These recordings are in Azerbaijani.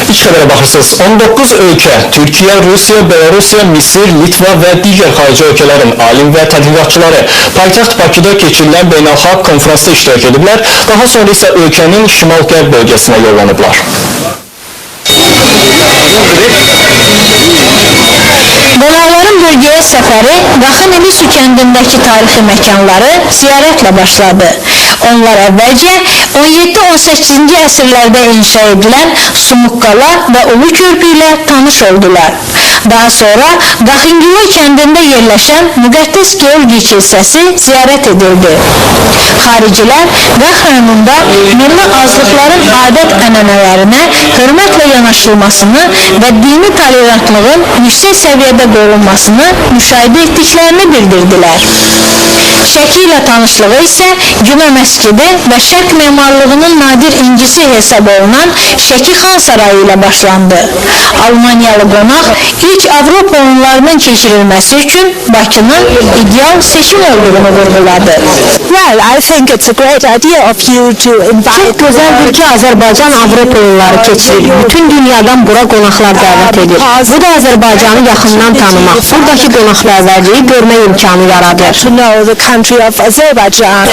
İlk xəbərə baxırsınız. 19 ölkə, Türkiyə, Rusiya, Belarusya, Misir, Litva və digər xarici ölkələrin alim və tədqiqatçıları paytaxt Bakıda keçirilən beynəlxalq konferansda iştirak ediblər. Daha sonra isə ölkənin şimal-qərb bölgəsinə yollanıblar. Qonaqların bölgəyə səfəri Qaxın İlisu kəndindəki tarixi məkanları ziyarətlə başladı. Onlar əvvəlcə 17-18-ci əsrlərdə inşa edilən Sumuqqala və Ulu Körpü ilə tanış oldular. Daha sonra Qaxıngilo kəndində yerləşən Müqəddəs Georgi kilsəsi ziyarət edildi. Xaricilər Qax rayonunda milli azlıqların adət-ənənələrinə hörmətlə yanaşılmasını və dini tolerantlığın yüksək səviyyədə qorunmasını müşahidə etdiklərini bildirdilər. Şəki ilə tanışlığı isə Cümə məscidi və Şərq memarlığının nadir incisi hesab olunan Şəki Xan Sarayı ilə başlandı. Almaniyalı qonaq ilk Avropa oyunlarının keçirilməsi üçün Bakının ideal seçim olduğunu vurguladı. Well, I think it's a great idea of you to invite. Çok güzeldir ki Azərbaycan Avropa oyunları keçirir. Bütün dünyadan bura qonaqlar dəvət edir. Bu da Azərbaycanı yaxından tanımaq, buradakı qonaqpərvərliyi görmək imkanı yaradır. To know the country of Azerbaijan.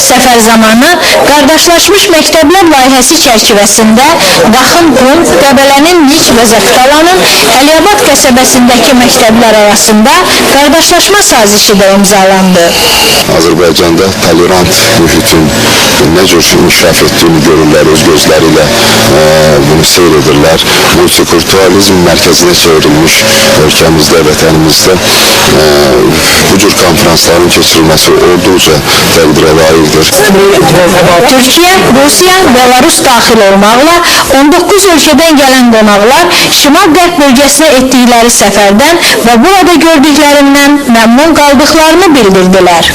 Səfər zamanı qardaşlaşmış məktəblər layihəsi çərçivəsində Qaxın Qum, Qəbələnin Nik və Zəfqalanın Əliyabad qəsəbəsindəki məktəblər arasında qardaşlaşma sazişi də imzalandı. Azərbaycanda tolerant mühitin nə cür inkişaf etdiyini görürlər, öz gözlərilə bunu seyr edirlər. Multikulturalizm mərkəzinə çevrilmiş ölkəmizdə, vətənimizdə bu cür konferansların keçirilməsi olduqca təqdirə layiqdir. Türkiyə, Rusiya, Belarus daxil olmaqla 19 ölkədən gələn qonaqlar şimal-qərb bölgəsinə etdikləri səfərdən və burada gördüklərindən məmnun qaldıqlarını bildirdilər.